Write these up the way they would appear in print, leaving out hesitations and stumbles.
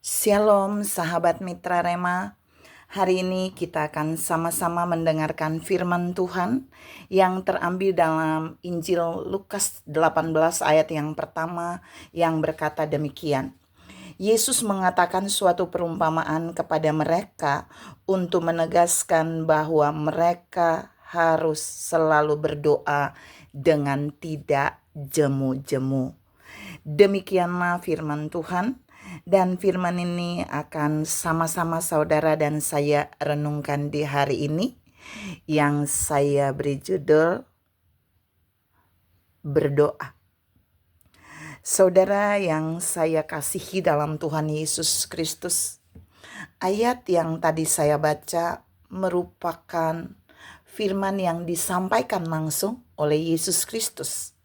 Shalom sahabat Mitra Rema. Hari ini kita akan sama-sama mendengarkan firman Tuhan yang terambil dalam Injil Lukas 18 ayat yang pertama yang berkata demikian. Yesus mengatakan suatu perumpamaan kepada mereka untuk menegaskan bahwa mereka harus selalu berdoa dengan tidak jemu-jemu. Demikianlah firman Tuhan. Dan firman ini akan sama-sama saudara dan saya renungkan di hari ini, yang saya beri judul berdoa. Saudara yang saya kasihi dalam Tuhan Yesus Kristus, ayat yang tadi saya baca merupakan firman yang disampaikan langsung oleh Yesus Kristus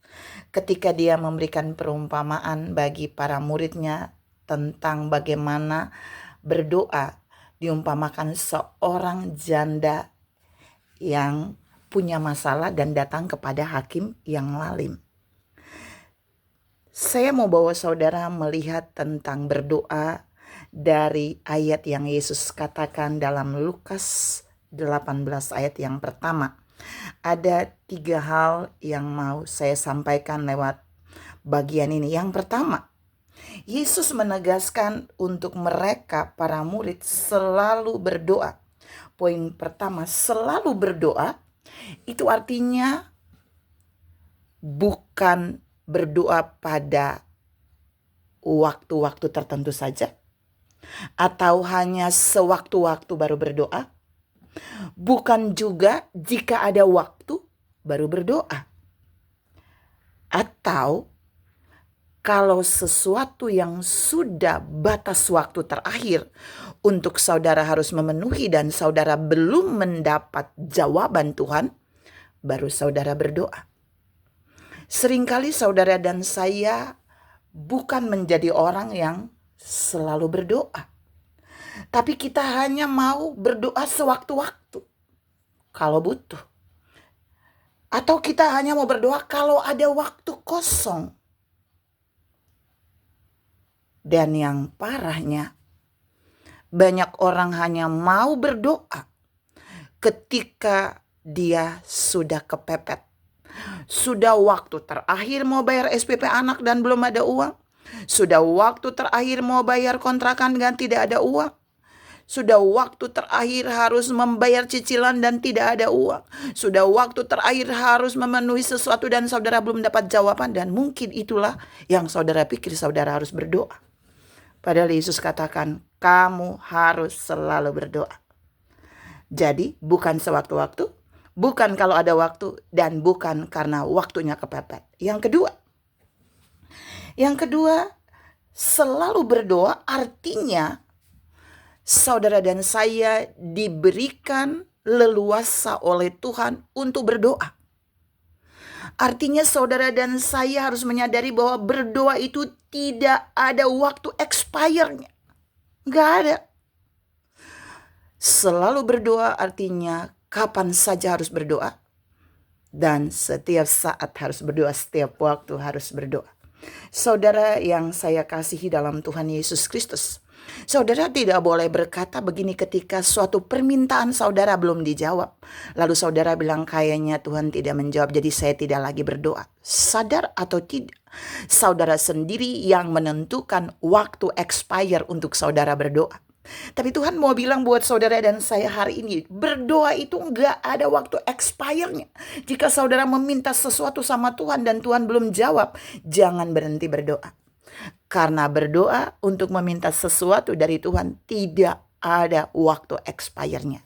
ketika dia memberikan perumpamaan bagi para muridnya tentang bagaimana berdoa. Diumpamakan seorang janda yang punya masalah dan datang kepada hakim yang lalim. Saya mau bawa saudara melihat tentang berdoa dari ayat yang Yesus katakan dalam Lukas 18 ayat yang pertama. Ada 3 hal yang mau saya sampaikan lewat bagian ini. Yang pertama, Yesus menegaskan untuk mereka para murid selalu berdoa. Poin pertama, selalu berdoa itu artinya bukan berdoa pada waktu-waktu tertentu saja atau hanya sewaktu-waktu baru berdoa. Bukan juga jika ada waktu baru berdoa. Atau kalau sesuatu yang sudah batas waktu terakhir untuk saudara harus memenuhi dan saudara belum mendapat jawaban Tuhan, baru saudara berdoa. Seringkali saudara dan saya bukan menjadi orang yang selalu berdoa. Tapi kita hanya mau berdoa sewaktu-waktu kalau butuh. Atau kita hanya mau berdoa kalau ada waktu kosong. Dan yang parahnya, banyak orang hanya mau berdoa ketika dia sudah kepepet. Sudah waktu terakhir mau bayar SPP anak dan belum ada uang. Sudah waktu terakhir mau bayar kontrakan dan tidak ada uang. Sudah waktu terakhir harus membayar cicilan dan tidak ada uang. Sudah waktu terakhir harus memenuhi sesuatu dan saudara belum dapat jawaban. Dan mungkin itulah yang saudara pikir saudara harus berdoa. Padahal Yesus katakan, kamu harus selalu berdoa. Jadi bukan sewaktu-waktu, bukan kalau ada waktu, dan bukan karena waktunya kepepet. Yang kedua, selalu berdoa artinya saudara dan saya diberikan leluasa oleh Tuhan untuk berdoa. Artinya saudara dan saya harus menyadari bahwa berdoa itu tidak ada waktu expire-nya. Gak ada. Selalu berdoa artinya kapan saja harus berdoa. Dan setiap saat harus berdoa, setiap waktu harus berdoa. Saudara yang saya kasihi dalam Tuhan Yesus Kristus, saudara tidak boleh berkata begini ketika suatu permintaan saudara belum dijawab. Lalu saudara bilang kayaknya Tuhan tidak menjawab, jadi saya tidak lagi berdoa. Sadar atau tidak, saudara sendiri yang menentukan waktu expire untuk saudara berdoa. Tapi Tuhan mau bilang buat saudara dan saya hari ini, berdoa itu gak ada waktu expire-nya. Jika saudara meminta sesuatu sama Tuhan dan Tuhan belum jawab, jangan berhenti berdoa. Karena berdoa untuk meminta sesuatu dari Tuhan tidak ada waktu expire-nya.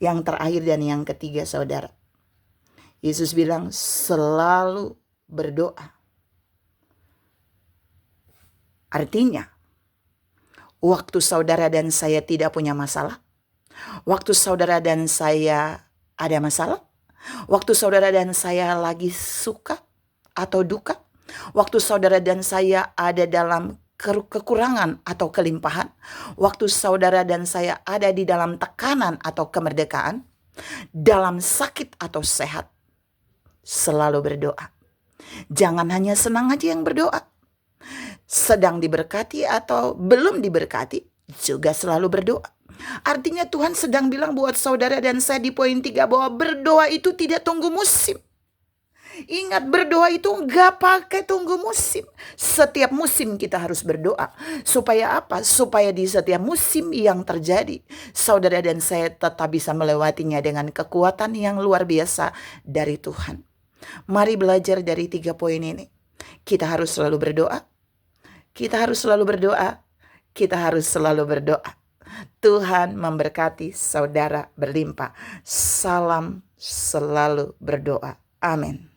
Yang terakhir dan yang ketiga saudara, Yesus bilang selalu berdoa. Artinya, waktu saudara dan saya tidak punya masalah, waktu saudara dan saya ada masalah, waktu saudara dan saya lagi suka atau duka, waktu saudara dan saya ada dalam kekurangan atau kelimpahan, waktu saudara dan saya ada di dalam tekanan atau kemerdekaan, dalam sakit atau sehat, selalu berdoa. Jangan hanya senang aja yang berdoa. Sedang diberkati atau belum diberkati, juga selalu berdoa. Artinya Tuhan sedang bilang buat saudara dan saya di poin 3 bahwa berdoa itu tidak tunggu musim. Ingat, berdoa itu nggak pakai tunggu musim. Setiap musim kita harus berdoa. Supaya apa? Supaya di setiap musim yang terjadi, saudara dan saya tetap bisa melewatinya dengan kekuatan yang luar biasa dari Tuhan. Mari belajar dari 3 poin ini. Kita harus selalu berdoa. Kita harus selalu berdoa. Kita harus selalu berdoa. Tuhan memberkati saudara berlimpah. Salam selalu berdoa. Amin.